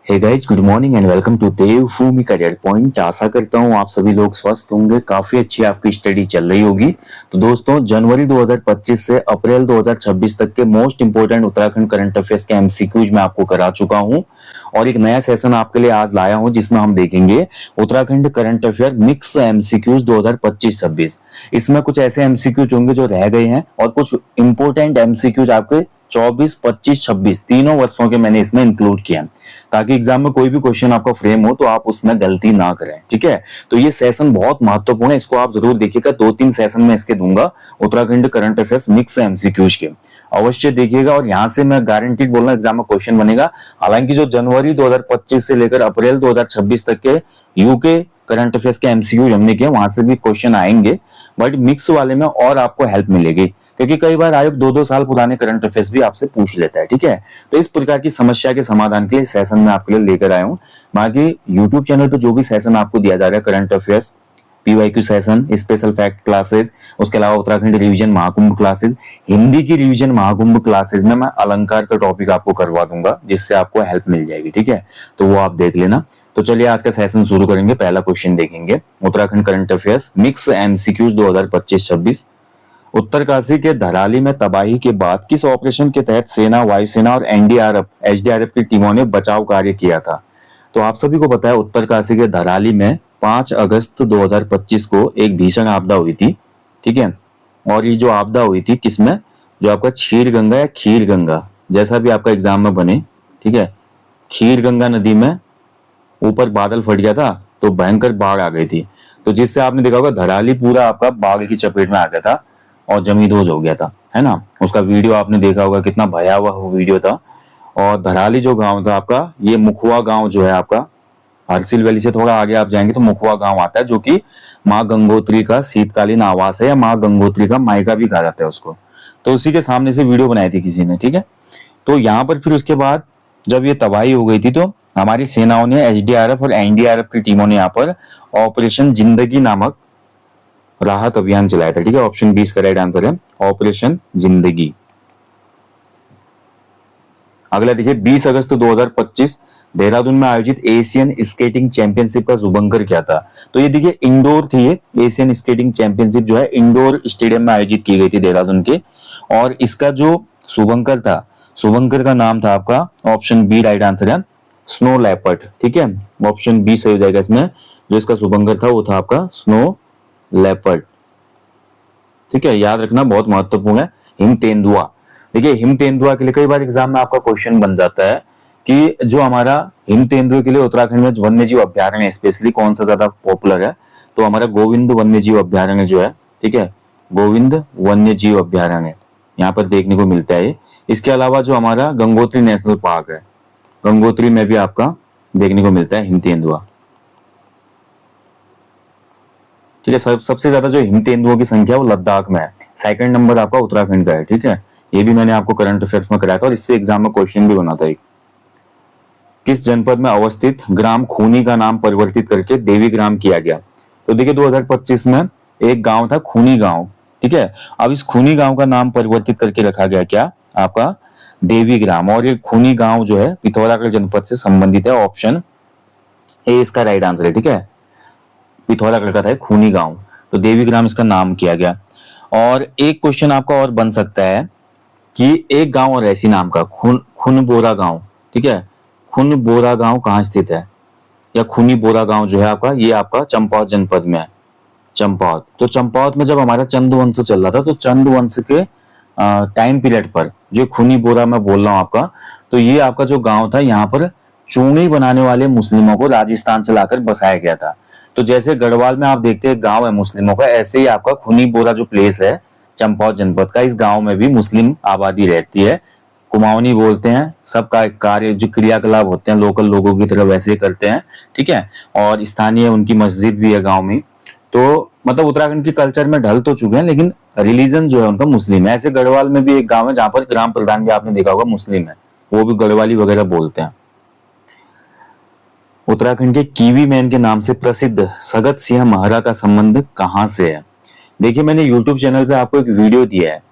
Hey guys, good morning and welcome to Devbhoomi career point. आशा करता हूँ आप सभी लोग स्वस्थ होंगे, काफी अच्छी आपकी स्टडी चल रही होगी। तो दोस्तों, जनवरी 2025 से अप्रैल 2026 तक के most important Uttarakhand current affairs के एमसीक्यूज मैं आपको करा चुका हूँ और एक नया सेशन आपके लिए आज लाया हूँ जिसमें हम देखेंगे Uttarakhand current affair mix MCQs 2025-26। इसमें कुछ ऐसे एमसीक्यूज होंगे जो रह गए हैं और कुछ इंपोर्टेंट एमसीक्यूज आपके 24, 25, 26 तीनों वर्षों के मैंने इसमें इंक्लूड किया ताकि एग्जाम में कोई भी क्वेश्चन आपका फ्रेम हो तो आप उसमें गलती ना करें। ठीक है, तो ये सेशन बहुत महत्वपूर्ण है, इसको आप जरूर देखिएगा। 2-3 सेशन में इसके दूंगा Uttarakhand current affairs mix MCQs के, अवश्य देखिएगा। और यहाँ से मैं गारंटीड बोल रहा हूँ एग्जाम में क्वेश्चन बनेगा। हालांकि जो जनवरी 2025 से लेकर अप्रैल 2026 तक के यूके करंट अफेयर्स के एमसीक्यूज हमने किए, वहां से भी क्वेश्चन आएंगे, बट मिक्स वाले में और आपको हेल्प मिलेगी क्योंकि कई बार आयोग 2-2 साल पुराने करंट अफेयर्स भी आपसे पूछ लेता है। ठीक है, तो इस प्रकार की समस्या के समाधान के लिए सेशन में आपके लिए लेकर आया हूँ। बाकी यूट्यूब चैनल पर जो भी सेशन आपको दिया जा रहा है, current affairs, PYQ session, special fact classes, उसके अलावा उत्तराखंड रिवीजन महाकुंभ क्लासेस, हिंदी की रिवीजन महाकुंभ क्लासेस में मैं अलंकार का टॉपिक आपको करवा दूंगा जिससे आपको हेल्प मिल जाएगी। ठीक है, तो वो आप देख लेना। तो चलिए आज का सेशन शुरू करेंगे। पहला क्वेश्चन देखेंगे, Uttarakhand current affairs mix MCQs 2025-26। Uttarkashi के धराली में तबाही के बाद किस ऑपरेशन के तहत सेना, वायुसेना और एनडीआरएफ, एसडीआरएफ की टीमों ने बचाव कार्य किया था? तो आप सभी को पता है उत्तरकाशी के धराली में 5 अगस्त 2025 को एक भीषण आपदा हुई थी। ठीक है, और ये जो आपदा हुई थी किसमें, जो आपका क्षीर गंगा या खीर गंगा, जैसा भी आपका एग्जाम में बने। ठीक है, खीर गंगा नदी में ऊपर बादल फट गया था तो भयंकर बाढ़ आ गई थी, तो जिससे आपने देखा होगा धराली पूरा आपका बाढ़ की चपेट में आ गया था और जमींदोज हो गया था, है ना। उसका वीडियो आपने देखा होगा, कितना भयावह वीडियो था। और धराली जो गांव था आपका, ये मुखुआ गांव जो है आपका, हरसिल वैली से थोड़ा आगे आप जाएंगे तो मुखुआ गांव आता है, जो कि माँ गंगोत्री का शीतकालीन आवास है या माँ गंगोत्री का मायका भी कहा जाता है उसको। तो उसी के सामने से वीडियो बनाई थी किसी ने। ठीक है, तो यहाँ पर फिर उसके बाद जब ये तबाही हो गई थी तो हमारी सेनाओं ने, एसडीआरएफ और एनडीआरएफ की टीमों ने यहाँ पर ऑपरेशन जिंदगी नामक राहत अभियान चलाया था। ठीक है, ऑप्शन 20 का राइट आंसर है ऑपरेशन जिंदगी। अगला देखिए, 20 अगस्त 2025 देहरादून में आयोजित एशियन स्केटिंग चैंपियनशिप का शुभंकर क्या था? तो ये देखिए इंडोर थी, ये एशियन स्केटिंग चैंपियनशिप जो है इंडोर स्टेडियम में आयोजित की गई थी देहरादून के, और इसका जो शुभंकर था, शुभंकर का नाम था आपका, ऑप्शन बी राइट आंसर है स्नो लेपर्ड। ठीक है, ऑप्शन बी सही हो जाएगा इसमें। जो इसका शुभंकर था वो था आपका स्नो लेपर्ड। ठीक है, याद रखना, बहुत महत्वपूर्ण है। हिम तेंदुआ, देखिए हिम तेंदुआ के लिए कई बार एग्जाम में आपका क्वेश्चन बन जाता है कि जो हमारा हिम तेंदुए के लिए उत्तराखंड में वन्य जीव अभ्यारण्य स्पेशली कौन सा ज्यादा पॉपुलर है, तो हमारा गोविंद वन्य जीव अभ्यारण्य जो है, ठीक है, गोविंद वन्य जीव अभ्यारण्य यहाँ पर देखने को मिलता है। इसके अलावा जो हमारा गंगोत्री नेशनल पार्क है, गंगोत्री में भी आपका देखने को मिलता है हिम तेंदुआ। ठीक है, सबसे ज्यादा जो हिम तेंदुओं की संख्या वो लद्दाख में है, सेकंड नंबर आपका उत्तराखंड का है। ठीक है, ये भी मैंने आपको करंट अफेयर्स में कराया था और इससे एग्जाम में क्वेश्चन भी बना था एक। किस जनपद में अवस्थित ग्राम खूनी का नाम परिवर्तित करके देवी ग्राम किया गया? तो देखिए 2025 में एक गांव था खूनी गांव। ठीक है, अब इस खूनी गांव का नाम परिवर्तित करके रखा गया क्या आपका देवी ग्राम, और ये खूनी गांव जो है पिथौरागढ़ जनपद से संबंधित है, ऑप्शन ए इसका राइट आंसर है। ठीक है, पिथौरागढ़ का था खूनी गांव, तो देवी ग्राम इसका नाम किया गया। और एक क्वेश्चन आपका और बन सकता है कि एक गांव और ऐसी नाम का खुनबोरा गांव। ठीक है, खुनबोरा गांव कहाँ स्थित है, या खूनी बोरा गांव जो है आपका, ये आपका चंपावत जनपद में है, चंपावत। तो चंपावत में जब हमारा चंद वंश चल रहा था तो चंद वंश के टाइम पीरियड पर जो खूनी बोरा मैं बोल रहा हूँ आपका, तो ये आपका जो गांव था यहाँ पर चूनी बनाने वाले मुस्लिमों को राजस्थान से लाकर बसाया गया था। तो जैसे गढ़वाल में आप देखते हैं गांव है मुस्लिमों का, ऐसे ही आपका खुनी बोरा जो प्लेस है चंपावत जनपद का, इस गांव में भी मुस्लिम आबादी रहती है। कुमाऊनी बोलते हैं, सब कार्य जो क्रियाकलाप होते हैं लोकल लोगों की तरह वैसे करते हैं। ठीक है, और स्थानीय उनकी मस्जिद भी है गांव में। तो मतलब उत्तराखंड के कल्चर में ढल तो चुके हैं लेकिन रिलीजन जो है उनका मुस्लिम है। ऐसे गढ़वाल में भी एक गांव है जहां पर ग्राम प्रधान भी आपने देखा होगा मुस्लिम है, वो भी गढ़वाली वगैरह बोलते हैं। उत्तराखंड के कीवी मैन के नाम से प्रसिद्ध सगत सिंह महरा का संबंध कहां से है? देखिए मैंने यूट्यूब चैनल पे आपको एक वीडियो दिया है,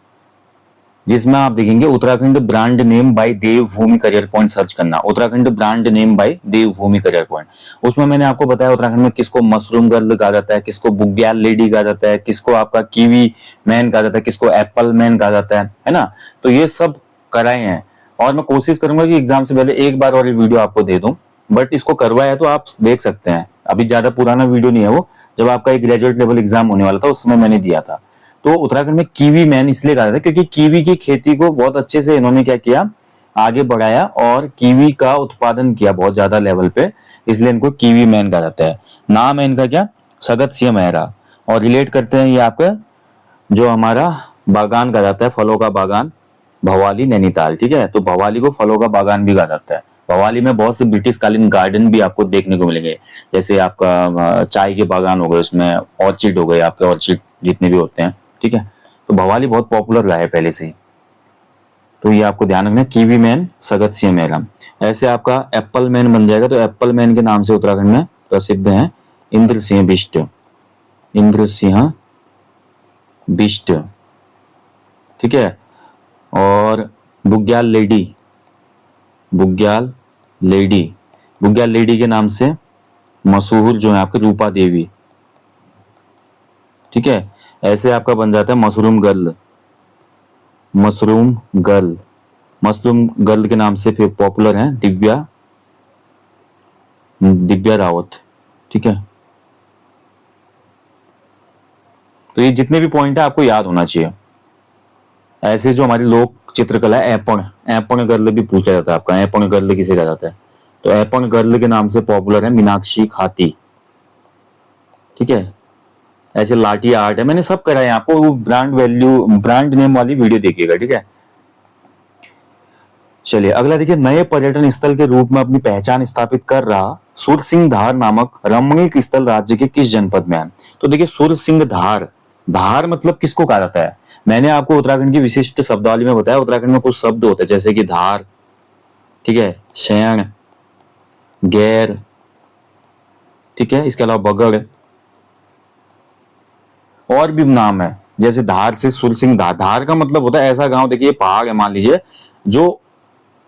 जिसमें आप देखेंगे Uttarakhand brand name by Devbhoomi career point search करना, Uttarakhand brand name by Devbhoomi career point. उसमें मैंने आपको बताया उत्तराखंड में किसको मशरूम गर्ल कहा जाता है, किसको बुग्याल लेडी कहा जाता है, किसको आपका कीवी मैन कहा जाता है, किसको एप्पल मैन कहा जाता है ना। तो ये सब कराए हैं और मैं कोशिश करूंगा कि एग्जाम से पहले एक बार और ये वीडियो आपको दे दूं, बट इसको करवाया तो आप देख सकते हैं, अभी ज्यादा पुराना वीडियो नहीं है वो, जब आपका एक ग्रेजुएट लेवल एग्जाम होने वाला था उस समय मैंने दिया था। तो उत्तराखंड में कीवी मैन इसलिए कहा जाता है क्योंकि कीवी की खेती को बहुत अच्छे से इन्होंने क्या किया, आगे बढ़ाया और कीवी का उत्पादन किया बहुत ज्यादा लेवल पे, इसलिए इनको कीवी मैन कहा जाता है। नाम है इनका क्या, सगत सिंह मेहरा। और रिलेट करते हैं ये आपका जो हमारा बागान कहा जाता है, फलों का बागान, भवाली नैनीताल, ठीक है। तो भवाली को फलों का बागान भी कहा जाता है। भवाली में बहुत से ब्रिटिश कालीन गार्डन भी आपको देखने को मिलेंगे, जैसे आपका चाय के बागान हो गए, उसमें ऑर्चिड हो गए, आपके ऑर्चिड जितने भी होते हैं, ठीक है। तो भवाली बहुत पॉपुलर रहा है पहले से ही, तो ये आपको ध्यान रखना, कीवी मैन सगत सिंह मेहरा। ऐसे आपका एप्पल मैन बन जाएगा, तो एप्पल मैन के नाम से उत्तराखंड में प्रसिद्ध है इंद्र सिंह बिष्ट, इंद्र सिंह बिष्ट, ठीक है। और बुग्याल लेडी, बुग्याल लेडी, बुग्याल लेडी के नाम से मशहूर जो है आपके रूपा देवी, ठीक है। ऐसे आपका बन जाता है mushroom girl, mushroom girl, mushroom girl के नाम से फिर पॉपुलर है दिव्या, दिव्या रावत, ठीक है। तो ये जितने भी पॉइंट है आपको याद होना चाहिए। ऐसे जो हमारी लोक चित्रकला है, ऐपण, ऐपण गर्ल भी पूछा जाता है आपका, ऐपण गर्ल किसे कहा जाता है, तो ऐपण गर्ल के नाम से पॉपुलर है मीनाक्षी खाती, ठीक है। ऐसे लाठी आर्ट है, मैंने सब करा है आपको, वो ब्रांड वैल्यू ब्रांड नेम वाली वीडियो देखिएगा, ठीक है। चलिए अगला देखिए, नए पर्यटन स्थल के रूप में अपनी पहचान स्थापित कर रहा सुरसिंगधार नामक रमणीक स्थल राज्य के किस जनपद में है। तो देखिए सुरसिंगधार, धार मतलब किसको कहा जाता है, मैंने आपको उत्तराखंड की विशिष्ट शब्दावली में बताया, उत्तराखंड में कुछ शब्द होते हैं जैसे कि धार, ठीक है, शैण, गैर, ठीक है, इसके अलावा बगड़, और भी नाम है जैसे धार से सुरसिंगधार। धार का मतलब होता है ऐसा गांव, देखिए पहाड़ है मान लीजिए, जो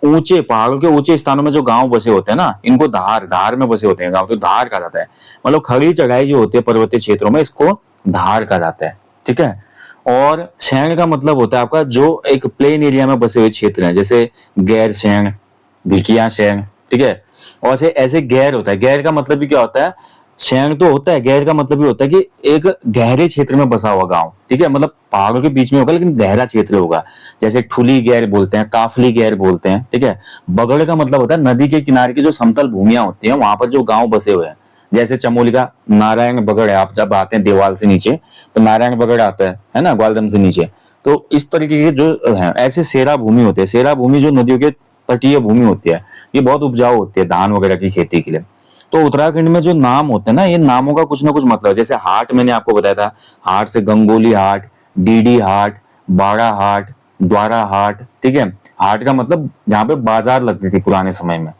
ऊंचे पहाड़ों के ऊंचे स्थानों में जो गांव बसे होते हैं ना, इनको धार, धार में बसे होते हैं गांव, तो धार कहा जाता है। मतलब खड़ी चढ़ाई जो होती है पर्वतीय क्षेत्रों में, इसको धार कहा जाता है, ठीक है। और शैण का मतलब होता है आपका जो एक प्लेन एरिया में बसे हुए क्षेत्र हैं, जैसे गैर शैण, भिकिया शैण, ठीक है। और ऐसे ऐसे गैर होता है, गैर का मतलब भी क्या होता है, शैण तो होता है, गैर का मतलब भी होता है कि एक गहरे क्षेत्र में बसा हुआ गांव, ठीक है, मतलब पहाड़ों के बीच में होगा लेकिन गहरा क्षेत्र होगा, जैसे ठुली गैर बोलते हैं, काफली गैर बोलते हैं, ठीक है। बगड़ का मतलब होता है नदी के किनारे की जो समतल भूमियां होती हैं वहां पर जो गांव बसे हुए हैं, जैसे चमोली का नारायण बगड़ है, आप जब आते हैं देवाल से नीचे तो नारायण बगड़ आता है ना, ग्वालदम से नीचे, तो इस तरीके के जो है ऐसे सेरा भूमि होते हैं, सेरा भूमि जो नदियों के तटीय भूमि होती है, ये बहुत उपजाऊ होती है धान वगैरह की खेती के लिए। तो उत्तराखंड में जो नाम होते हैं ना, ये नामों का कुछ ना कुछ मतलब, जैसे हाट मैंने आपको बताया था, हाट से गंगोली हाट, डीडी हाट, बाड़ा हाट, द्वारा हाट, ठीक है। हाट का मतलब जहाँ पे बाजार लगती थी पुराने समय में।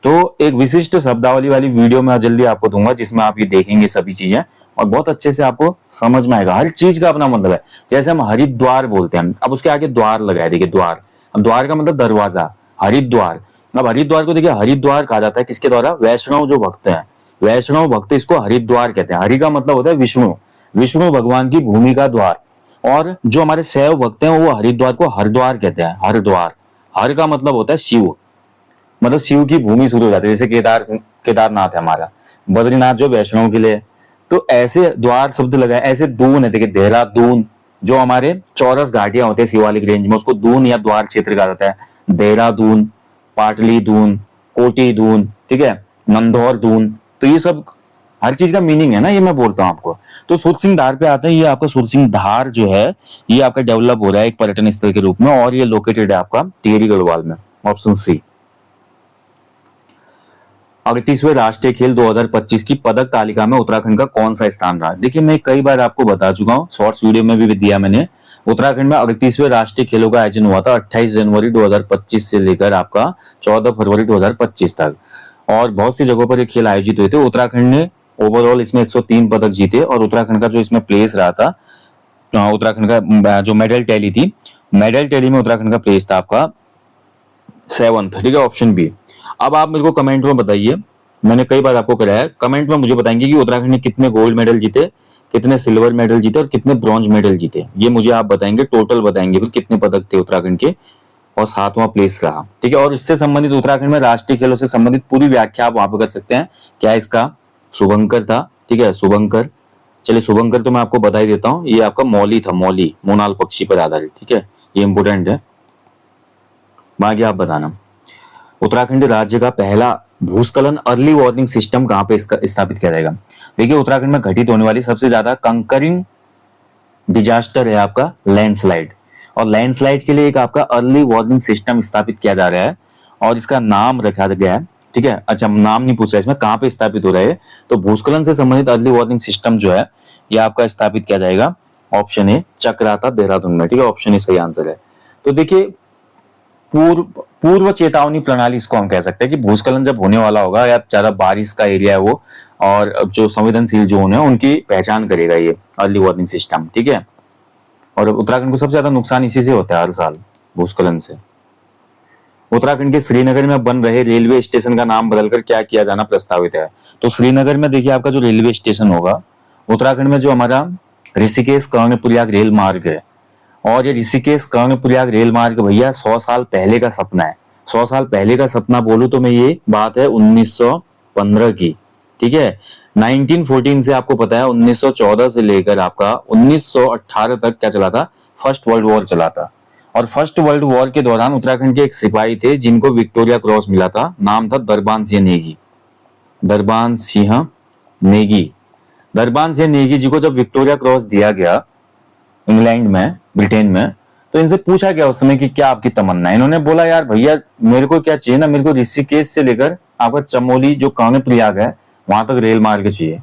तो एक विशिष्ट शब्दावली वाली वीडियो मैं जल्दी आपको दूंगा जिसमें आप ये देखेंगे सभी चीजें और बहुत अच्छे से आपको समझ में आएगा, हर चीज का अपना मतलब है। जैसे हम हरिद्वार बोलते हैं, अब उसके आगे द्वार लगाए, देखिए द्वार, अब द्वार का मतलब दरवाजा, हरिद्वार। अब हरिद्वार को देखिए हरिद्वार कहा जाता है किसके द्वारा, वैष्णव जो भक्त हैं, वैष्णव भक्त इसको हरिद्वार कहते हैं। हरि का मतलब होता है विष्णु, विष्णु भगवान की भूमि का द्वार। और जो हमारे शैव भक्त हैं वो हरिद्वार को हरद्वार कहते हैं, हरद्वार। हर का मतलब होता है शिव, मतलब शिव की भूमि शुरू हो जाती है, जैसे केदारनाथ है हमारा, बद्रीनाथ जो वैष्णव के लिए। तो ऐसे द्वार शब्द लगाए, ऐसे दून है, देखिए देहरादून, जो हमारे चौरस घाटियां होते हैं शिवालिक रेंज में, उसको दून या द्वार क्षेत्र कहा जाता है। देहरादून, पाटली दून, कोटी दून, ठीक है, नंदौर दून, तो ये सब हर चीज का मीनिंग है ना, ये मैं बोलता हूँ आपको। तो सुरसिंगधार पे आते हैं, ये आपका सुरसिंगधार जो है ये आपका डेवलप हो रहा है एक पर्यटन स्थल के रूप में, और ये लोकेटेड है आपका टिहरी गढ़वाल में, ऑप्शन सी। 38वें राष्ट्रीय खेल 2025 की पदक तालिका में उत्तराखंड का कौन सा स्थान रहा। देखिए मैं कई बार आपको बता चुका हूँ, शॉर्ट्स वीडियो में भी दिया मैंने, उत्तराखंड में 38वें राष्ट्रीय खेलों का आयोजन हुआ था 28 जनवरी 2025 से लेकर आपका 14 फरवरी 2025 तक, और बहुत सी जगहों पर ये खेल आयोजित हुए थे। उत्तराखंड ने ओवरऑल इसमें 103 पदक जीते, और उत्तराखंड का जो इसमें प्लेस रहा था, उत्तराखंड का जो मेडल टैली थी मेडल टैली में उत्तराखंड का प्लेस था आपका 7th, ठीक है, ऑप्शन बी। अब आप मेरे को कमेंट में बताइए, मैंने कई बार आपको कराया है, कमेंट में मुझे बताएंगे कि उत्तराखंड ने कितने गोल्ड मेडल जीते, कितने सिल्वर मेडल जीते और कितने ब्रॉन्ज मेडल जीते। ये मुझे आप बताएंगे, टोटल बताएंगे फिर कितने पदक थे उत्तराखंड के, और 7वां प्लेस रहा, ठीक है। और इससे संबंधित उत्तराखंड में राष्ट्रीय खेलों से संबंधित पूरी व्याख्या आप वहां पर कर सकते हैं। क्या इसका शुभंकर था, ठीक है, शुभंकर। चलिए शुभंकर तो मैं आपको बता ही देता हूँ, ये आपका मौली था, मौली, मोनाल पक्षी पर आधारित, ठीक है, ये इंपोर्टेंट है। बाकी आप बताना। उत्तराखंड राज्य का पहला भूस्खलन अर्ली वार्निंग सिस्टम कहां पे इसका स्थापित किया जाएगा। देखिए उत्तराखंड में घटित होने वाली सबसे ज्यादा कंकरिंग डिजास्टर है आपका लैंडस्लाइड, और लैंडस्लाइड के लिए एक आपका अर्ली वार्निंग सिस्टम स्थापित किया जा रहा है, और इसका नाम रखा गया है, ठीक है। अच्छा, नाम नहीं पूछ रहा इसमें, कहां पे स्थापित हो रहा है, तो भूस्खलन से संबंधित अर्ली वार्निंग सिस्टम जो है ये आपका स्थापित किया जाएगा, ऑप्शन ए चक्राता देहरादून में, ठीक है, ऑप्शन ए सही आंसर है। तो देखिए पूर्व चेतावनी प्रणाली इसको हम कह सकते हैं कि भूस्खलन जब होने वाला होगा या ज्यादा बारिश का एरिया है वो, और जो संवेदनशील जोन है उनकी पहचान करेगा ये अर्ली वार्निंग सिस्टम, ठीक है। और उत्तराखंड को सबसे ज्यादा नुकसान इसी से होता है हर साल, भूस्खलन से। उत्तराखंड के श्रीनगर में बन रहे रेलवे स्टेशन का नाम बदलकर क्या किया जाना प्रस्तावित है। तो श्रीनगर में देखिए आपका जो रेलवे स्टेशन होगा, उत्तराखंड में जो हमारा ऋषिकेश कर्णप्रयाग रेल मार्ग है, और ये ऋषिकेश कर्णप्रयाग रेल मार्ग भैया 100 साल पहले का सपना है। 100 साल पहले का सपना बोलूं तो मैं ये बात है 1915 की, ठीक है। 1914 से आपको पता है 1914 से लेकर आपका 1918 तक क्या चला था, फर्स्ट वर्ल्ड वॉर चला था। और फर्स्ट वर्ल्ड वॉर के दौरान उत्तराखंड के एक सिपाही थे जिनको विक्टोरिया क्रॉस मिला था, नाम था दरबान सिंह नेगी। दरबान सिंह नेगी, दरबान सिंह नेगी जी को जब विक्टोरिया क्रॉस दिया गया इंग्लैंड में, ब्रिटेन में, तो इनसे पूछा गया उस समय कि क्या आपकी तमन्ना है। इन्होंने बोला यार भैया मेरे को क्या चाहिए ना, मेरे को ऋषिकेश से लेकर आपका चमोली जो कर्णप्रयाग है वहां तक रेल मार्ग चाहिए।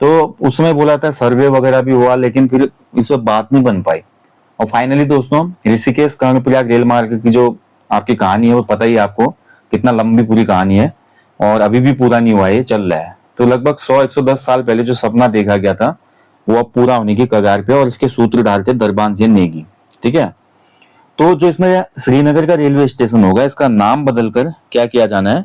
तो उसमें बोला था, सर्वे वगैरह भी हुआ, लेकिन फिर इस पर बात नहीं बन पाई। और फाइनली दोस्तों ऋषिकेश कर्णप्रयाग रेल मार्ग की जो आपकी कहानी है वो पता ही है आपको, कितना लंबी पूरी कहानी है, और अभी भी पूरा नहीं हुआ है, चल रहा है। तो लगभग 100-110 साल पहले जो सपना देखा गया था वो अब पूरा होने की कगार पे, और इसके सूत्रधार थे दरबान सिंह नेगी, ठीक है। तो जो इसमें श्रीनगर का रेलवे स्टेशन होगा इसका नाम बदलकर क्या किया जाना है,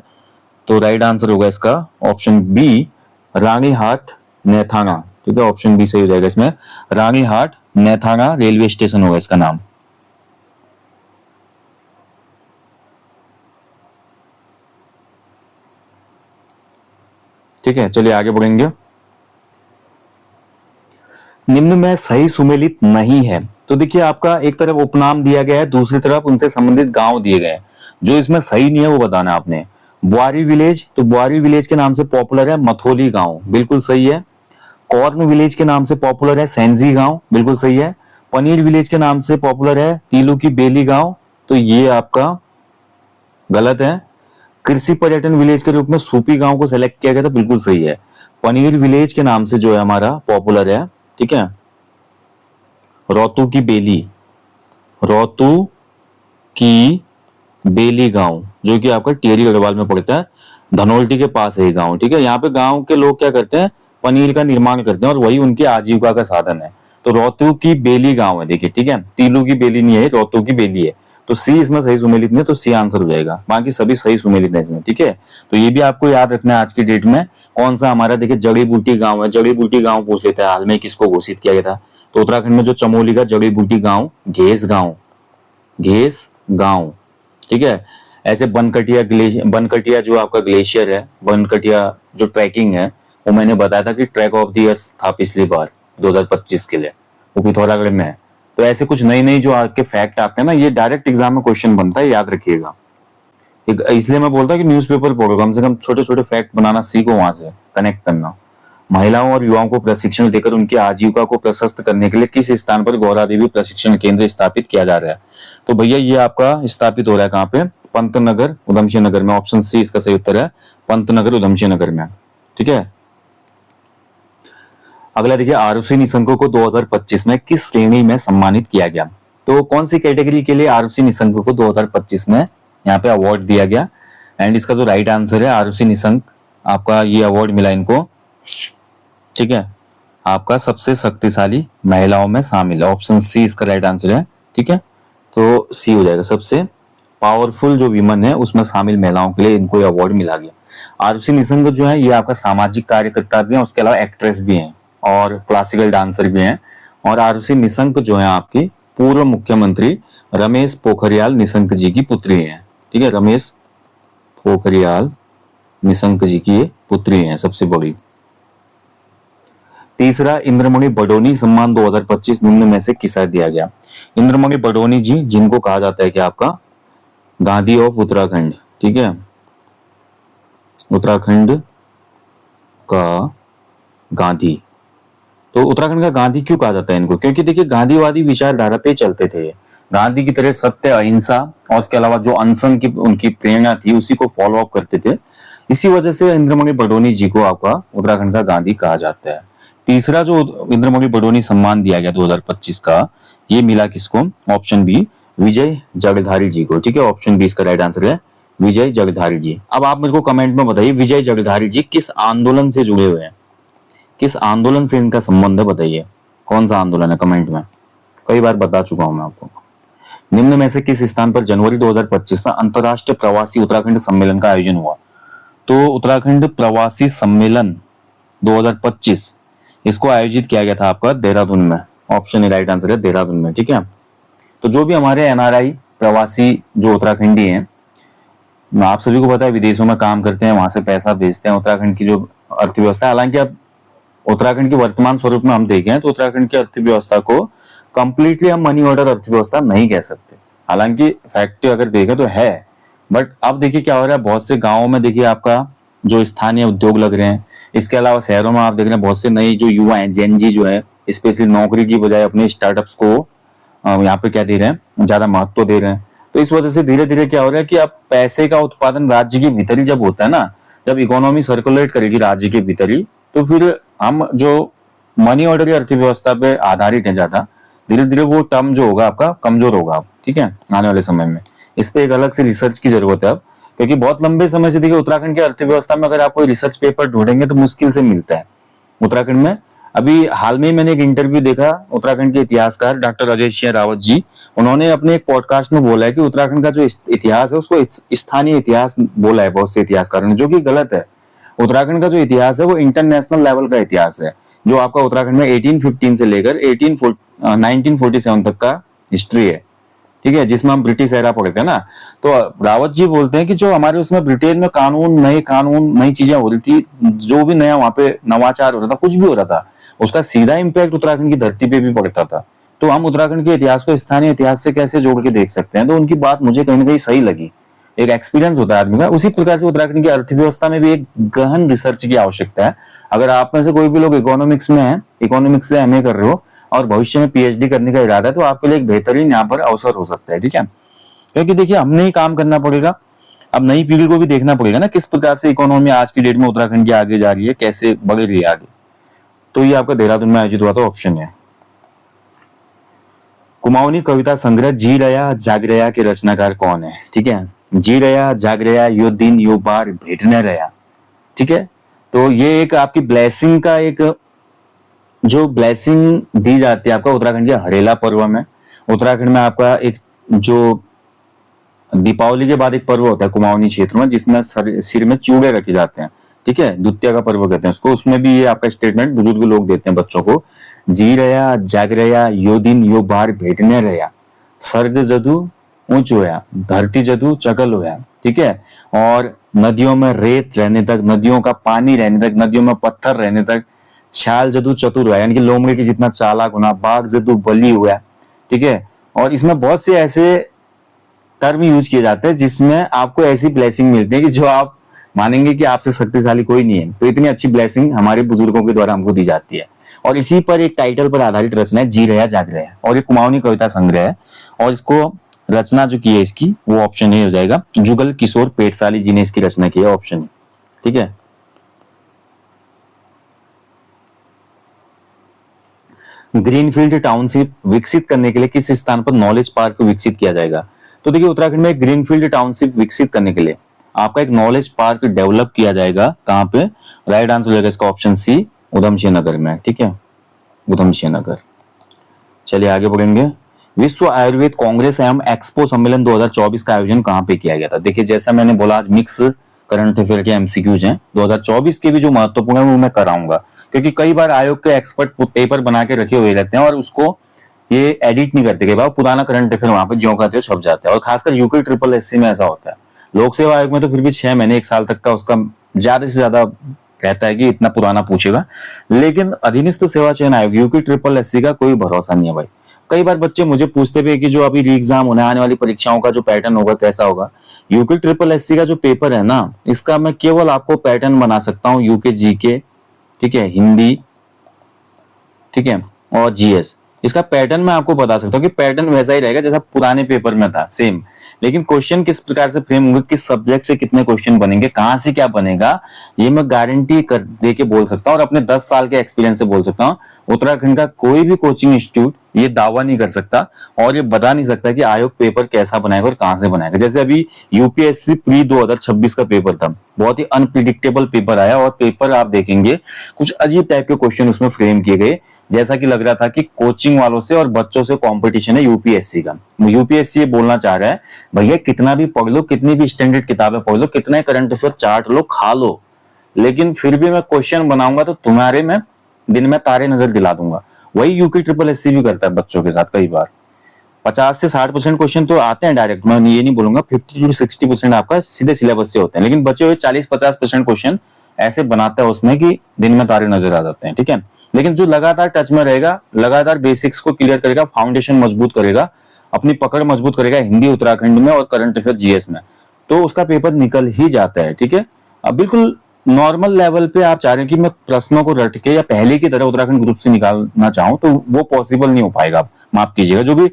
तो राइट आंसर होगा इसका ऑप्शन बी रानीहाट नेथाना, ठीक है, ऑप्शन बी सही हो जाएगा इसमें, रानीहाट नेथाना रेलवे स्टेशन होगा इसका नाम। ठीक है, चलिए आगे बढ़ेंगे। निम्न में सही सुमेलित नहीं है। तो देखिए आपका एक तरफ उपनाम दिया गया है, दूसरी तरफ उनसे संबंधित गांव दिए गए हैं। जो इसमें सही नहीं है वो बताना आपने। बुआरी विलेज, तो बुआरी विलेज के नाम से पॉपुलर है मथोली गांव, बिल्कुल सही है। कॉर्न विलेज के नाम से पॉपुलर है सैंजी गांव, बिल्कुल सही है। पनीर विलेज के नाम से पॉपुलर है तीलू की बेली गांव, तो ये आपका गलत है। कृषि पर्यटन विलेज के रूप में सूपी गांव को सेलेक्ट किया गया था, बिल्कुल सही है। पनीर विलेज के नाम से जो है हमारा पॉपुलर है, ठीक है, रोतू की बेली, रोतू की बेली गांव, जो कि आपका टिहरी गढ़वाल में पड़ता है, धनोल्टी के पास है ये गांव, ठीक है। यहाँ पे गांव के लोग क्या करते हैं, पनीर का निर्माण करते हैं और वही उनकी आजीविका का साधन है। तो रोतू की बेली गांव है, देखिए, ठीक है, तीलू की बेली नहीं है, रोतू की बेली है। तो सी इसमें सही सुमेलित नहीं है, तो सी आंसर हो जाएगा। बाकी सभी सही सुमेलित है इसमें, ठीक है। तो ये भी आपको याद रखना है आज की डेट में कौन सा हमारा, देखिए, जड़ी बूटी गांव है। जड़ी बूटी गांव पूछ लेता है, हाल में किसको घोषित किया गया था, तो उत्तराखंड में जो चमोली का जड़ी बूटी गांव घेस गांव, घेस गांव, ठीक है। ऐसे बनकटिया ग्लेशियर, बनकटिया जो आपका ग्लेशियर है, बनकटिया जो ट्रैकिंग है, वो मैंने बताया था कि ट्रैक ऑफ द ईयर था पिछली बार 2025 के लिए, वो पिथौरागढ़ में है। तो ऐसे कुछ नई नई जो आपके फैक्ट आते हैं ना, ये डायरेक्ट एग्जाम में क्वेश्चन बनता है, याद रखिएगा। इसलिए मैं बोलता हूँ कि न्यूज़पेपर पढ़ो, कम से कम छोटे छोटे फैक्ट बनाना सीखो, वहां से कनेक्ट करना। महिलाओं और युवाओं को प्रशिक्षण देकर उनकी आजीविका को प्रशस्त करने के लिए किस स्थान पर गौरा देवी प्रशिक्षण केंद्र स्थापित किया जा रहा है। तो भैया ये आपका स्थापित हो रहा है कहाँ पे, पंतनगर उधमसिंह नगर में, ऑप्शन सी इसका सही उत्तर है, पंतनगर उधमसिंह नगर में, ठीक है। अगला देखिए, आरुषि निशंको को 2025 में किस श्रेणी में सम्मानित किया गया। तो कौन सी कैटेगरी के लिए आरुषि निशंको को 2025 में यहाँ पे अवार्ड दिया गया, एंड इसका जो राइट आंसर है, आरुषि निशंक आपका ये अवार्ड मिला इनको, ठीक है, आपका सबसे शक्तिशाली महिलाओं में शामिल है, ऑप्शन सी इसका राइट आंसर है, ठीक है। तो सी हो जाएगा, सबसे पावरफुल जो विमन है उसमें शामिल महिलाओं के लिए इनको अवार्ड मिला गया। आरुषि निशंक जो है ये आपका सामाजिक कार्यकर्ता भी है, उसके अलावा एक्ट्रेस भी हैं और क्लासिकल डांसर भी हैं। और आरुषि निशंक जो है आपकी पूर्व मुख्यमंत्री रमेश पोखरियाल निशंक जी की पुत्री हैं। ठीक है, रमेश पोखरियाल निशंक जी की ये पुत्री हैं सबसे बड़ी। तीसरा, इंद्रमणि बडोनी सम्मान 2025 निम्न में से किसे दिया गया? इंद्रमणि बडोनी जी, जिनको कहा जाता है कि आपका गांधी ऑफ उत्तराखंड। ठीक है, उत्तराखंड का गांधी। तो उत्तराखंड का गांधी क्यों कहा जाता है इनको? क्योंकि देखिए गांधीवादी विचारधारा पे चलते थे, गांधी की तरह सत्य, अहिंसा और उसके अलावा जो अनशन की उनकी प्रेरणा थी उसी को फॉलो अप करते थे। इसी वजह से इंद्रमणि बडोनी जी को आपका उत्तराखंड का गांधी कहा जाता है। तीसरा जो इंद्रमणि बडोनी सम्मान दिया गया 2025 का, ये मिला किसको? ऑप्शन बी, विजय जगधारी जी को। ठीक है, ऑप्शन बी इसका राइट आंसर है, विजय जगधारी जी। अब आप मेरे को कमेंट में बताइए विजय जगधारी जी किस आंदोलन से जुड़े हुए हैं, किस आंदोलन से इनका संबंध है, बताइए कौन सा आंदोलन है, कमेंट में। कई बार बता चुका हूं मैं आपको। निम्न में से किस स्थान पर जनवरी 2025 में अंतरराष्ट्रीय प्रवासी उत्तराखंड सम्मेलन का आयोजन हुआ? तो उत्तराखंड प्रवासी सम्मेलन 2025 इसको आयोजित किया गया था आपका देहरादून में। ऑप्शन ए राइट आंसर है, देहरादून में। ठीक है, तो जो भी हमारे एनआरआई प्रवासी जो उत्तराखंडी हैं, आप सभी को पता है विदेशों में काम करते हैं, वहां से पैसा भेजते हैं। उत्तराखंड की जो अर्थव्यवस्था, हालांकि अब उत्तराखंड के वर्तमान स्वरूप में हम देखें तो उत्तराखंड की अर्थव्यवस्था को कंप्लीटली हम मनी ऑर्डर अर्थव्यवस्था नहीं कह सकते, हालांकि फैक्ट अगर देखें तो है। बट अब देखिए क्या हो रहा है, बहुत से गांवों में देखिए आपका जो स्थानीय उद्योग लग रहे हैं। इसके अलावा शहरों में आप देख रहे हैं बहुत से नई जो युवा हैं, जेन जी जो है, स्पेशली नौकरी की बजाय अपने स्टार्टअप्स को यहाँ पे क्या दे रहे हैं, ज्यादा महत्व दे रहे हैं। तो इस वजह से धीरे धीरे क्या हो रहा है कि अब पैसे का उत्पादन राज्य के भीतर ही जब होता है ना, जब इकोनॉमी सर्कुलेट करेगी राज्य के भीतर ही, तो फिर हम जो मनी ऑर्डर की अर्थव्यवस्था पे आधारित है ज्यादा, धीरे धीरे वो टर्म जो होगा आपका कमजोर होगा। ठीक है, आने वाले समय में इस पे एक अलग से रिसर्च की जरूरत है अब, क्योंकि बहुत लंबे समय से देखिए उत्तराखंड की अर्थव्यवस्था में अगर आप कोई रिसर्च पेपर ढूंढेंगे तो मुश्किल से मिलता है उत्तराखंड में। अभी हाल में मैंने एक इंटरव्यू देखा, उत्तराखंड के इतिहासकार डॉक्टर अजय सिंह रावत जी, उन्होंने अपने एक पॉडकास्ट में बोला है कि उत्तराखंड का जो इतिहास है उसको स्थानीय इतिहास बोला है बहुत से इतिहासकारों ने, जो कि गलत है। उत्तराखंड का जो इतिहास है वो इंटरनेशनल लेवल का इतिहास है, जो आपका उत्तराखंड में 1815 से लेकर 1947 तक का हिस्ट्री है। ठीक है, जिसमें हम ब्रिटिश एरा पढ़ते हैं ना, तो रावत जी बोलते हैं कि जो हमारे उसमें ब्रिटेन में कानून, नई चीजें हो रही थी, जो भी नया वहां पे नवाचार हो रहा था, कुछ भी हो रहा था, उसका सीधा इम्पैक्ट उत्तराखंड की धरती पे भी पड़ता था। तो हम उत्तराखंड के इतिहास को स्थानीय इतिहास से कैसे जोड़ के देख सकते हैं? तो उनकी बात मुझे कहीं ना कहीं सही लगी। एक एक्सपीरियंस होता है आदमी का, उसी प्रकार से उत्तराखंड की अर्थव्यवस्था में भी एक गहन रिसर्च की आवश्यकता है। अगर आप में से कोई भी लोग इकोनॉमिक्स में है, इकोनॉमिक्स से एमए कर रहे हो और भविष्य में पीएचडी करने का इरादा है, तो आपके लिए एक बेहतरीन यहाँ पर अवसर हो सकता है। ठीक है, क्योंकि देखिए हमने ही काम करना पड़ेगा, अब नई पीढ़ी को भी देखना पड़ेगा ना किस प्रकार से इकोनॉमी आज की डेट में उत्तराखंड की आगे जा रही है, कैसे बढ़ रही है आगे। तो ये आपका देहरादून में आयोजित हुआ था, ऑप्शन है। कुमाऊनी कविता संग्रह जी रया जाग रया के रचनाकार कौन है? ठीक है, जी रया जाग रया यो दिन यो बार भेटने रया। ठीक है, तो ये एक आपकी ब्लेसिंग का एक जो ब्लेसिंग दी जाती है आपका उत्तराखंड के हरेला पर्व में। उत्तराखंड में आपका एक जो दीपावली के बाद एक पर्व होता है कुमाऊनी क्षेत्र में, जिसमें सिर में चूड़े रखे जाते हैं। ठीक है, द्वितीया का पर्व कहते हैं उसको। उसमें भी ये आपका स्टेटमेंट बुजुर्ग लोग देते हैं बच्चों को, जी रया जाग रया यो दिन यो बार भेटने रया, सर्ग जदू ऊंच होया, धरती जदू चकल होया। ठीक है, और नदियों में रेत रहने तक, नदियों का पानी रहने तक, नदियों में पत्थर रहने तक, शाल जदू चतुर हुआ, यानी कि लोमड़ी की जितना चालाक होना, बाघ जदू बली हुआ। ठीक है, और इसमें बहुत से ऐसे टर्म यूज किए जाते हैं जिसमें आपको ऐसी ब्लेसिंग मिलती है कि जो आप मानेंगे कि आपसे शक्तिशाली कोई नहीं है। तो इतनी अच्छी ब्लेसिंग हमारे बुजुर्गों के द्वारा हमको दी जाती है, और इसी पर एक टाइटल पर आधारित रचना है जी रया जाग रया, और ये कुमाऊनी कविता संग्रह है। और इसको रचना जो की है इसकी, वो ऑप्शन ए हो जाएगा, जुगल किशोर पेटसाली जी ने इसकी रचना की है, ऑप्शन। ठीक है, ग्रीनफील्ड टाउनशिप विकसित करने के लिए किस स्थान पर नॉलेज पार्क विकसित किया जाएगा? तो देखिए उत्तराखंड में ग्रीनफील्ड टाउनशिप विकसित करने के लिए आपका एक नॉलेज पार्क डेवलप किया जाएगा। कहां पे? राइट आंसर हो जाएगा इसका ऑप्शन सी, उधमसिंह नगर में। ठीक है, उधमसिंह नगर। चलिए आगे बढ़ेंगे। विश्व आयुर्वेद कांग्रेस एवं एक्सपो सम्मेलन 2024 का आयोजन कहाँ पे किया गया था? देखिए जैसा मैंने बोला, आज मिक्स करंट अफेयर के एमसीक्यूज हैं, 2024 के भी जो महत्वपूर्ण है वो मैं कराऊंगा, क्योंकि कई बार आयोग के एक्सपर्ट पेपर बना के रखे हुए रहते हैं और उसको ये एडिट नहीं करते, कई बार पुराना करंट अफेयर वहां पे ज्यों का त्यों छप जाता है। और खासकर यूपी ट्रिपल एससी में ऐसा होता है। लोक सेवा आयोग में तो फिर भी 6 महीने 1 साल तक का उसका ज्यादा से ज्यादा कहता है कि इतना पुराना पूछेगा, लेकिन अधीनस्थ सेवा चयन आयोग यूपी ट्रिपल एससी का कोई भरोसा नहीं है भाई। कई बार बच्चे मुझे पूछते भी कि जो अभी री एग्जाम होने आने वाली परीक्षाओं का जो पैटर्न होगा कैसा होगा। यूके ट्रिपल एससी का जो पेपर है ना, इसका मैं केवल आपको पैटर्न बना सकता हूँ, यूके जीके, ठीक है, हिंदी, ठीक है, और जीएस। इसका पैटर्न मैं आपको बता सकता हूँ कि पैटर्न वैसा ही रहेगा जैसा पुराने पेपर में था, सेम। लेकिन क्वेश्चन किस प्रकार से फ्रेम होंगे, किस सब्जेक्ट से कितने क्वेश्चन बनेंगे, कहां से क्या बनेगा, ये मैं गारंटी कर दे के बोल सकता हूँ और अपने 10 साल के एक्सपीरियंस से बोल सकता हूँ। उत्तराखंड का कोई भी कोचिंग इंस्टीट्यूट ये दावा नहीं कर सकता और ये बता नहीं सकता कि आयोग पेपर कैसा बनाएगा और कहां से बनाएगा। जैसे अभी यूपीएससी प्री 2026 का पेपर था, बहुत ही अनप्रिडिक्टेबल पेपर आया और पेपर आप देखेंगे कुछ अजीब टाइप के क्वेश्चन उसमें फ्रेम किए गए, जैसा कि लग रहा था कि कोचिंग वालों से और बच्चों से कंपटीशन है यूपीएससी का। यूपीएससी ये बोलना चाह रहा है भैया कितना भी पढ़ लो, कितनी भी स्टैंडर्ड किताबें पढ़ लो, कितने करंट अफेयर चार्ट लो, खा लो, लेकिन फिर भी मैं क्वेश्चन बनाऊंगा तो तुम्हारे में दिन में तारे नजर दिला दूंगा। वही यूपी ट्रिपल एससी भी करता है बच्चों के साथ। कई बार 50 से 60% क्वेश्चन तो आते हैं डायरेक्ट, मैं ये नहीं बोलूंगा, 50 to 60% आपका सीधे सिलेबस से होते हैं, लेकिन बचे हुए 40-50% क्वेश्चन ऐसे बनाता है उसमें कि दिन में तारे नजर आ जाते हैं, ठीक है। लेकिन जो लगातार टच में रहेगा, लगातार बेसिक्स को क्लियर करेगा, फाउंडेशन मजबूत करेगा, अपनी पकड़ मजबूत करेगा हिंदी उत्तराखंड में और करंट अफेयर जीएस में, तो उसका पेपर निकल ही जाता है, ठीक है। अब बिल्कुल नॉर्मल लेवल पे आप चाह रहे हैं कि मैं प्रश्नों को रट के या पहले की तरह उत्तराखंड ग्रुप से निकालना चाहूं तो वो पॉसिबल नहीं हो पाएगा। आप माफ कीजिएगा, जो भी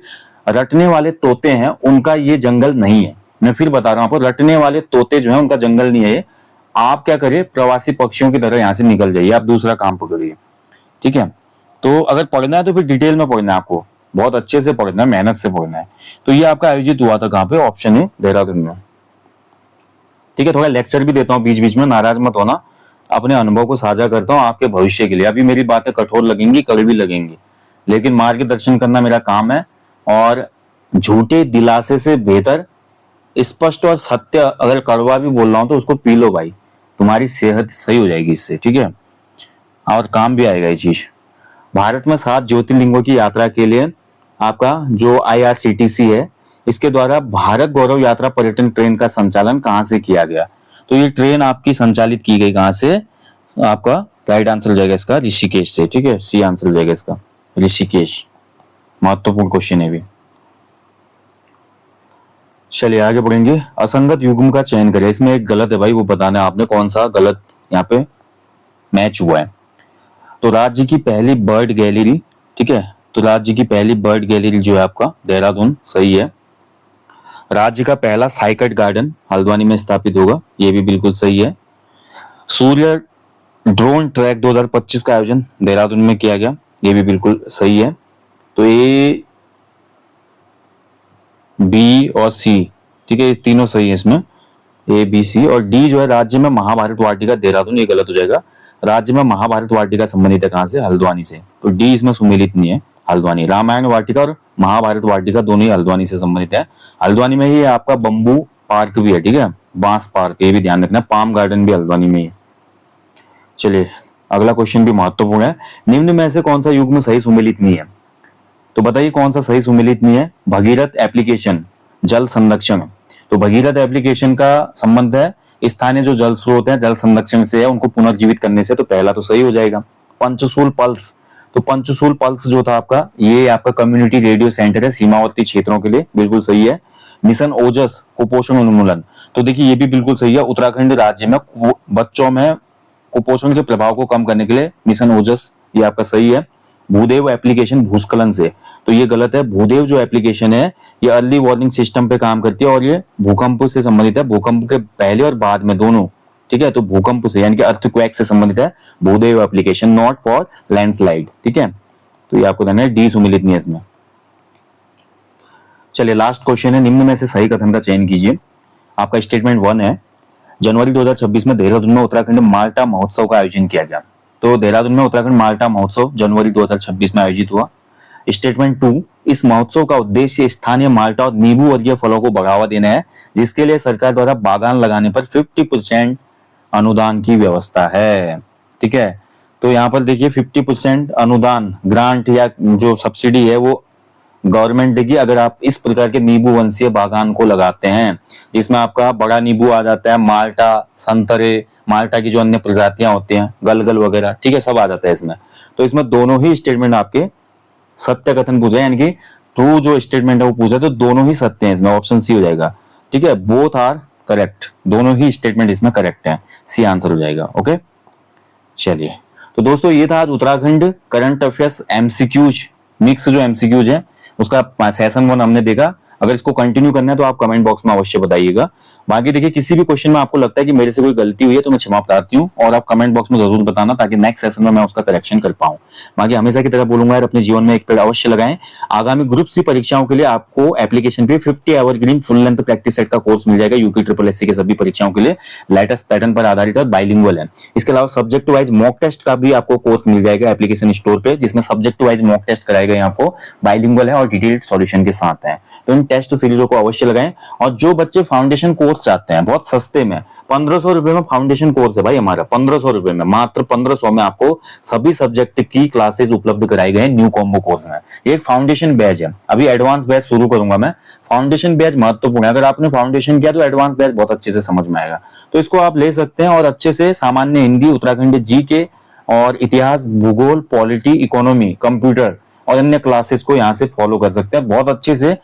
रटने वाले तोते हैं उनका ये जंगल नहीं है। मैं फिर बता रहा हूं आपको, रटने वाले तोते जो है उनका जंगल नहीं है ये। आप क्या करिए, प्रवासी पक्षियों की तरह यहाँ से निकल जाइए, आप दूसरा काम पकड़िए, ठीक है। तो अगर पढ़ना है तो फिर डिटेल में पढ़ना है, आपको बहुत अच्छे से पढ़ना है, मेहनत से पढ़ना है। तो ये आपका आयोजित हुआ था कहाँ पे? ऑप्शन है देहरादून में, ठीक है। थोड़ा लेक्चर भी देता हूँ बीच बीच में, नाराज मत होना, अपने अनुभव को साझा करता हूँ आपके भविष्य के लिए। अभी मेरी बातें कठोर लगेंगी, कड़वी लगेंगी, लेकिन मार्गदर्शन करना मेरा काम है। और झूठे दिलासे से बेहतर स्पष्ट और सत्य अगर कड़वा भी बोल रहा हूं तो उसको पी लो भाई, तुम्हारी सेहत सही हो जाएगी इससे, ठीक है, और काम भी आएगा ये चीज। भारत में 7 ज्योतिर्लिंगों की यात्रा के लिए आपका जो आईआरसीटीसी है, इसके द्वारा भारत गौरव यात्रा पर्यटन ट्रेन का संचालन कहां से किया गया? तो ये ट्रेन आपकी संचालित की गई कहां से? आपका राइट आंसर हो जाएगा इसका ऋषिकेश से, ठीक है, सी आंसर हो जाएगा इसका ऋषिकेश। महत्वपूर्ण क्वेश्चन है भी। चलिए आगे बढ़ेंगे। असंगत युग्म का चयन करें, इसमें एक गलत है भाई, वो बताना आपने कौन सा गलत यहाँ पे मैच हुआ है। तो राज्य की पहली बर्ड गैलरी, ठीक है, तो राज्य की पहली बर्ड गैलरी जो है आपका देहरादून, सही है। राज्य का पहला साइकट गार्डन हल्द्वानी में स्थापित होगा, ये भी बिल्कुल सही है। सूर्य ड्रोन ट्रैक 2025 का आयोजन देहरादून में किया गया, ये भी बिल्कुल सही है। तो ए, बी और सी, ठीक है, ये तीनों सही है इसमें, ए बी सी। और डी जो है राज्य में महाभारत वाटिका देहरादून, ये गलत हो जाएगा। राज्य में महाभारत वाटिका संबंधित है कहां से? हल्द्वानी से, तो डी इसमें सुमेलित नहीं है। हल्द्वानी, रामायण वाटिका और महाभारत वाटिका दोनों ही हल्द्वानी से संबंधित है। हल्द्वानी में ही आपका बंबू पार्क भी है, ठीक है, बांस पार्क, ये भी ध्यान रखना। पाम गार्डन भी हल्द्वानी में ही है। चलिए अगला क्वेश्चन भी महत्वपूर्ण है। निम्न में से कौन सा युग्म सही सुमेलित नहीं है? तो बताइए कौन सा सही सुमेलित नहीं है? भगीरथ एप्लीकेशन, जल संरक्षण। तो भगीरथ एप्लीकेशन का संबंध है स्थानीय जो जल स्रोत है, जल संरक्षण से है, उनको पुनर्जीवित करने से, तो पहला तो सही हो जाएगा। पंचशूल पल्स, तो पंचशूल पल्स जो था आपका, ये आपका कम्युनिटी रेडियो सेंटर है सीमावर्ती क्षेत्रों के लिए, बिल्कुल सही है। मिशन ओजस, कुपोषण उन्मूलन, तो देखिए ये भी बिल्कुल सही है। उत्तराखंड राज्य में बच्चों में कुपोषण के प्रभाव को कम करने के लिए मिशन ओजस, ये आपका सही है। भूदेव एप्लीकेशन भूस्खलन से, तो ये गलत है। भूदेव जो एप्लीकेशन है ये अर्ली वार्निंग सिस्टम पे काम करती है और ये भूकंप से संबंधित है, भूकंप के पहले और बाद में दोनों, ठीक है। तो भूकंप से यानी कि अर्थक्वेक से संबंधित है Bhudev application, not for landslide, ठीक है। तो ये आपको देना है डी सुमेलित नहीं है इसमें। चलिए लास्ट क्वेश्चन है, निम्न में से सही कथन का चयन कीजिए। आपका स्टेटमेंट 1 है, जनवरी 2026 में देहरादून में उत्तराखंड माल्टा महोत्सव का आयोजन किया गया। तो देहरादून में उत्तराखंड माल्टा महोत्सव जनवरी 2026 में आयोजित हुआ। स्टेटमेंट 2, इस महोत्सव का उद्देश्य स्थानीय माल्टा और नींबू वर्गीय फलों को बढ़ावा देना है, जिसके लिए सरकार द्वारा बागान लगाने पर 50% अनुदान की व्यवस्था है। ठीक है, तो यहाँ पर देखिए 50% अनुदान ग्रांट या जो सब्सिडी है वो गवर्नमेंट देगी अगर आप इस प्रकार के नींबू वंशीय बागान को लगाते हैं, जिसमें आपका बड़ा नींबू आ जाता है, माल्टा, संतरे, माल्टा की जो अन्य प्रजातियां होती हैं, गलगल वगैरह, ठीक है, सब आ जाता है इसमें। तो इसमें दोनों ही स्टेटमेंट आपके सत्य कथन पूछे, यानी कि ट्रू जो स्टेटमेंट है वो पूछा, तो दोनों ही सत्य हैं इसमें, ऑप्शन सी हो जाएगा। ठीक है, बोथ आर करेक्ट, दोनों ही स्टेटमेंट इसमें करेक्ट है, सी आंसर हो जाएगा। ओके, चलिए, तो दोस्तों ये था आज Uttarakhand current affairs MCQs, mix जो एमसीक्यूज है उसका सेशन 1 हमने देखा। अगर इसको कंटिन्यू करना है तो आप कमेंट बॉक्स में अवश्य बताइएगा। बाकी देखिए किसी भी क्वेश्चन में आपको लगता है कि मेरे से कोई गलती हुई है तो मैं क्षमा प्रार्थी हूँ, और आप कमेंट बॉक्स में जरूर बताना ताकि नेक्स्ट सेशन में मैं उसका करेक्शन कर पाऊं। बाकी हमेशा की तरह बोलूंगा यार, अपने जीवन में एक पेड़ अवश्य लगाएं। आगामी ग्रुप सी परीक्षाओं के लिए आपको एप्लीकेशन पे 50 evergreen full length practice set का कोर्स मिल जाएगा। यूपी ट्रिपल एससी के सभी परीक्षाओं के लिए लेटेस्ट पैटर्न पर आधारित और बाइलिंगुअल है। इसके अलावा सब्जेक्ट वाइज मॉक टेस्ट का भी आपको कोर्स मिल जाएगा एप्लीकेशन स्टोर पे, जिसमें सब्जेक्ट वाइज मॉक टेस्ट कराए गए आपको, बाइलिंगुअल है और डिटेल्ड सॉल्यूशन के साथ है। तो इन टेस्ट सीरीजों को अवश्य लगाएं। और जो बच्चे फाउंडेशन कोर्स चाहते हैं बहुत सस्ते में, 1500 रुपए में फाउंडेशन कोर्स है भाई हमारा, 1500 रुपए में, मात्र 1500 में आपको सभी सब्जेक्ट की क्लासेस उपलब्ध कराई गए न्यू कॉम्बो कोर्स में। एक फाउंडेशन बैच है, अभी एडवांस बैच शुरू करूंगा मैं। फाउंडेशन बैच महत्वपूर्ण है, अगर आपने फाउंडेशन किया तो एडवांस बैच बहुत अच्छे से समझ में आएगा, तो इसको आप ले सकते हैं और अच्छे से सामान्य हिंदी, उत्तराखंड जीके और इतिहास, भूगोल, पॉलिटी, इकोनॉमी, कंप्यूटर और अन्य क्लासेस को यहाँ से फॉलो कर सकते हैं। बहुत अच्छे से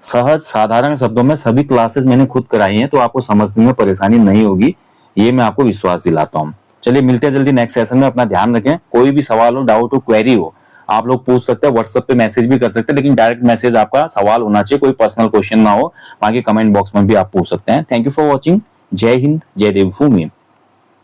सहज साधारण शब्दों में सभी क्लासेस मैंने खुद कराई हैं, तो आपको समझने में परेशानी नहीं होगी, ये मैं आपको विश्वास दिलाता हूँ। चलिए मिलते हैं जल्दी नेक्स्ट सेशन में। अपना ध्यान रखें। कोई भी सवाल हो, डाउट हो, क्वेरी हो, आप लोग पूछ सकते हैं, व्हाट्सएप पे मैसेज भी कर सकते हैं, लेकिन डायरेक्ट मैसेज आपका सवाल होना चाहिए, कोई पर्सनल क्वेश्चन ना हो। बाकी कमेंट बॉक्स में भी आप पूछ सकते हैं। Thank you for watching. जय हिंद, जय देवभूमि।